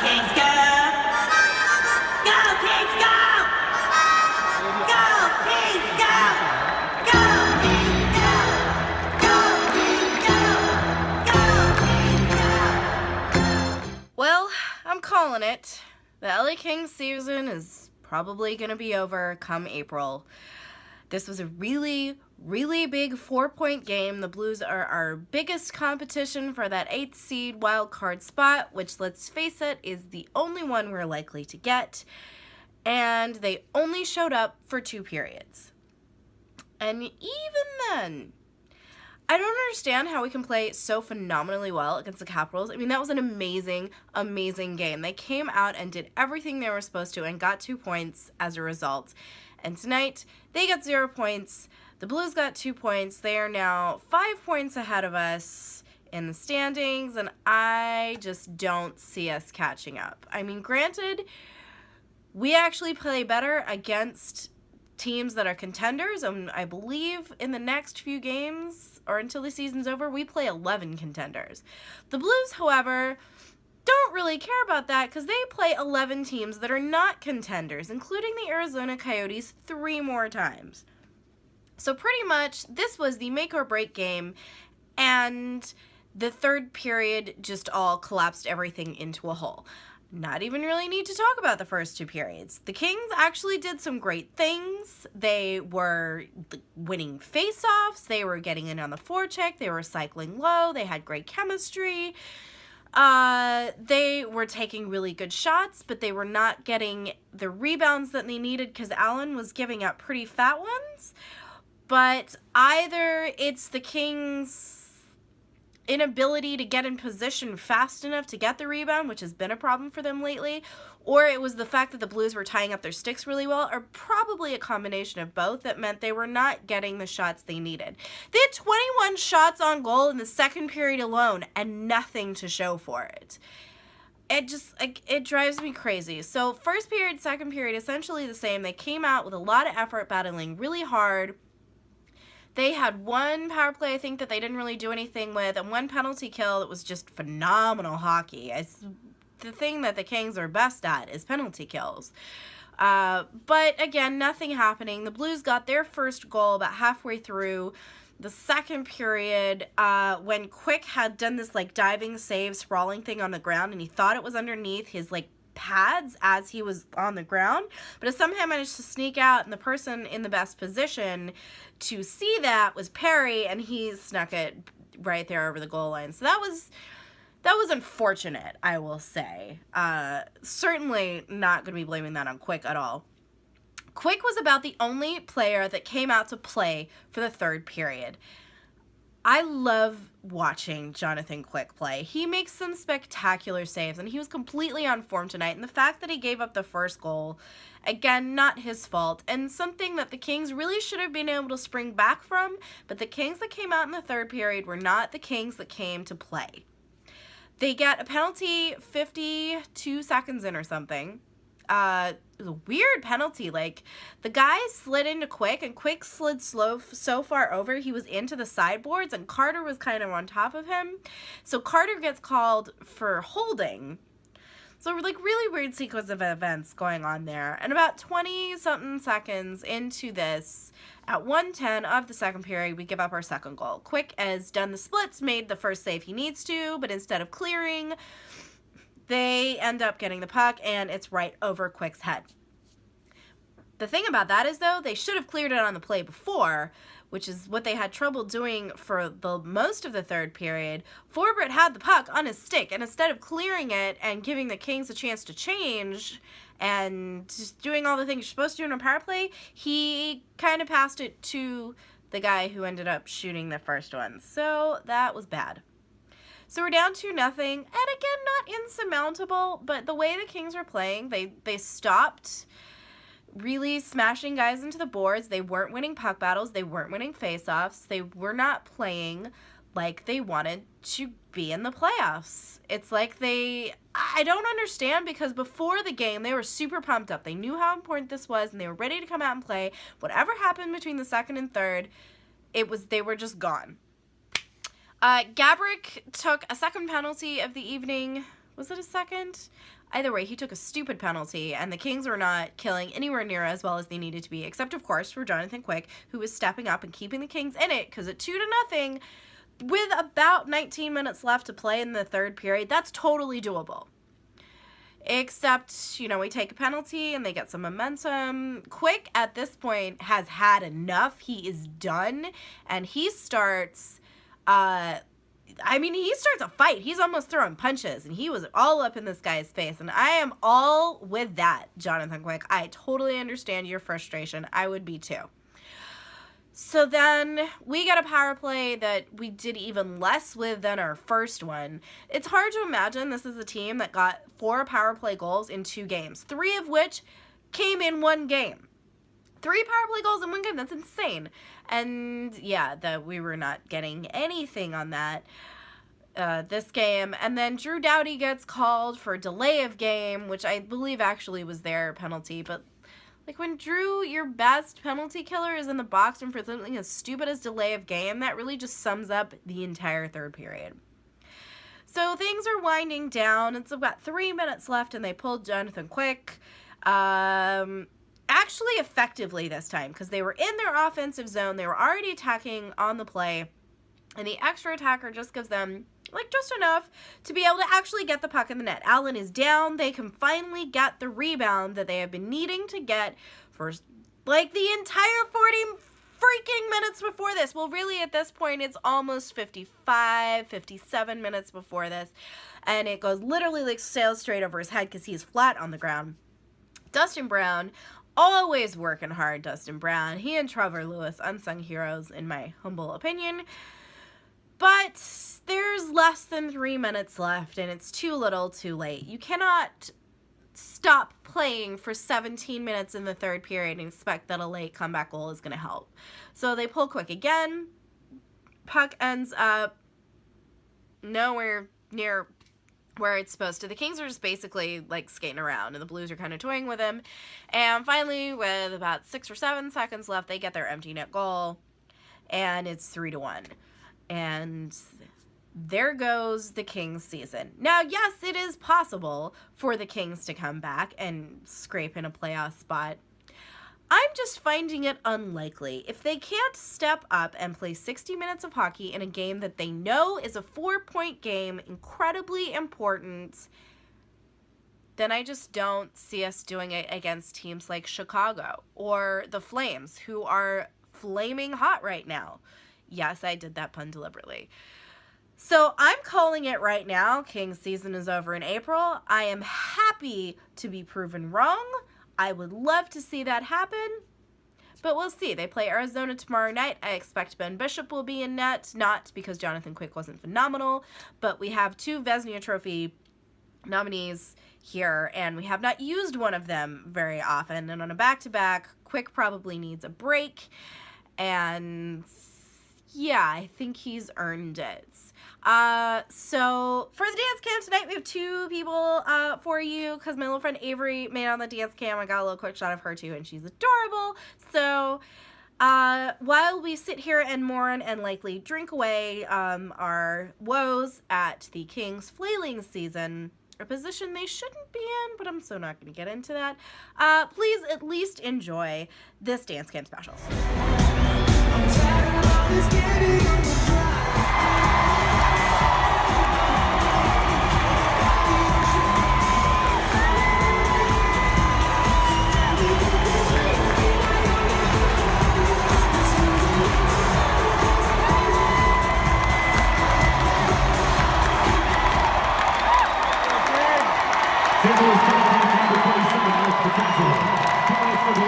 Kings, go! Go, Kings, go! Go, Kings, go! Go, Kings, go! Go, Kings, go! Go, Kings, go! Well, I'm calling it. The LA Kings season is probably going to be over come April. This was a really big 4-point game. The Blues are our biggest competition for that 8th seed wild card spot, which, let's face it, is the only one we're likely to get. And they only showed up for 2 periods. And even then, I don't understand how we can play so phenomenally well against the Capitals. I mean, that was an amazing game. They came out and did everything they were supposed to and got 2 points as a result. And tonight, they got 0 points. The Blues got 2 points. They are now 5 points ahead of us in the standings, and I just don't see us catching up. I mean, granted, we actually play better against teams that are contenders, and I believe in the next few games, or until the season's over, we play 11 contenders. The Blues, however, don't really care about that because they play 11 teams that are not contenders, including the Arizona Coyotes 3 more times. So pretty much, this was the make or break game, and the third period just all collapsed everything into a hole. Not even really need to talk about the first 2 periods. The Kings actually did some great things. They were winning face-offs. They were getting in on the forecheck. They were cycling low. They had great chemistry. They were taking really good shots, but they were not getting the rebounds that they needed because Allen was giving up pretty fat ones. But either it's the Kings' inability to get in position fast enough to get the rebound, which has been a problem for them lately, or it was the fact that the Blues were tying up their sticks really well, or probably a combination of both that meant they were not getting the shots they needed. They had 21 shots on goal in the second period alone and nothing to show for it. It drives me crazy. So first period, second period, essentially the same. They came out with a lot of effort, battling really hard. They had 1 power play, I think, that they didn't really do anything with, and 1 penalty kill that was just phenomenal hockey. It's the thing that the Kings are best at is penalty kills. But, again, nothing happening. The Blues got their first goal about halfway through the second period when Quick had done this, diving save, sprawling thing on the ground, and he thought it was underneath his, pads as he was on the ground, but it somehow managed to sneak out, and the person in the best position to see that was Perry, and he snuck it right there over the goal line. So that was unfortunate, I will say. Certainly not going to be blaming that on Quick at all. Quick was about the only player that came out to play for the third period. I love watching Jonathan Quick play. He makes some spectacular saves, and he was completely on form tonight. And the fact that he gave up the first goal, again, not his fault, and something that the Kings really should have been able to spring back from, but the Kings that came out in the third period were not the Kings that came to play. They get a penalty 52 seconds in or something. It was a weird penalty. The guy slid into Quick, and Quick slid so far over, he was into the sideboards, and Carter was kind of on top of him. So Carter gets called for holding. So, really weird sequence of events going on there. And about 20-something seconds into this, at 1:10 of the second period, we give up our second goal. Quick has done the splits, made the first save he needs to, but instead of clearing, they end up getting the puck, and it's right over Quick's head. The thing about that is, though, they should have cleared it on the play before, which is what they had trouble doing for the most of the third period. Forbert had the puck on his stick, and instead of clearing it and giving the Kings a chance to change and just doing all the things you're supposed to do in a power play, he kind of passed it to the guy who ended up shooting the first one. So that was bad. So we're down 2-0, and again, not insurmountable, but the way the Kings were playing, they stopped really smashing guys into the boards. They weren't winning puck battles. They weren't winning face-offs. They were not playing like they wanted to be in the playoffs. It's like I don't understand, because before the game, they were super pumped up. They knew how important this was, and they were ready to come out and play. Whatever happened between the second and third, they were just gone. Gaborik took a second penalty of the evening, Was it a second? Either way, he took a stupid penalty, and the Kings were not killing anywhere near as well as they needed to be, except, of course, for Jonathan Quick, who was stepping up and keeping the Kings in it, because at 2-0, with about 19 minutes left to play in the third period, that's totally doable. Except, you know, we take a penalty and they get some momentum. Quick, at this point, has had enough. He is done, and he starts... he starts a fight. He's almost throwing punches, and he was all up in this guy's face, and I am all with that, Jonathan Quick. I totally understand your frustration. I would be too. So then we get a power play that we did even less with than our first one. It's hard to imagine this is a team that got 4 power play goals in 2 games, 3 of which came in 1 game. 3 power play goals in 1 game, that's insane. And yeah, that we were not getting anything on that this game. And then Drew Doughty gets called for delay of game, which I believe actually was their penalty. But like, when Drew, your best penalty killer, is in the box room for something as stupid as delay of game, that really just sums up the entire third period. So things are winding down. It's about 3 minutes left, and they pulled Jonathan Quick. Actually effectively this time, because they were in their offensive zone. They were already attacking on the play, and the extra attacker just gives them like just enough to be able to actually get the puck in the net. Allen is down. They can finally get the rebound that they have been needing to get for like the entire 40 freaking minutes before this. Well, really at this point it's almost 55, 57 minutes before this, and it goes literally like sails straight over his head because he's flat on the ground. Dustin Brown, always working hard, Dustin Brown. He and Trevor Lewis, unsung heroes in my humble opinion. But there's less than 3 minutes left, and it's too little too late. You cannot stop playing for 17 minutes in the third period and expect that a late comeback goal is going to help. So they pull Quick again. Puck ends up nowhere near where it's supposed to. The Kings are just basically like skating around, and the Blues are kind of toying with him. And finally, with about 6 or 7 seconds left, they get their empty net goal, and it's 3-1. And there goes the Kings season. Now, yes, it is possible for the Kings to come back and scrape in a playoff spot. I'm just finding it unlikely. If they can't step up and play 60 minutes of hockey in a game that they know is a 4-point game, incredibly important, then I just don't see us doing it against teams like Chicago or the Flames, who are flaming hot right now. Yes, I did that pun deliberately. So I'm calling it right now. Kings season is over in April. I am happy to be proven wrong. I would love to see that happen, but we'll see. They play Arizona tomorrow night. I expect Ben Bishop will be in net, not because Jonathan Quick wasn't phenomenal, but we have 2 Vezina Trophy nominees here, and we have not used one of them very often. And on a back-to-back, Quick probably needs a break, and yeah, I think he's earned it. So for the dance cam tonight, we have 2 people for you, because my little friend Avery made on the dance cam. I got a little quick shot of her too, and she's adorable. So while we sit here and mourn and likely drink away our woes at the Kings flailing season, a position they shouldn't be in, but I'm so not going to get into that, please at least enjoy this dance cam special. People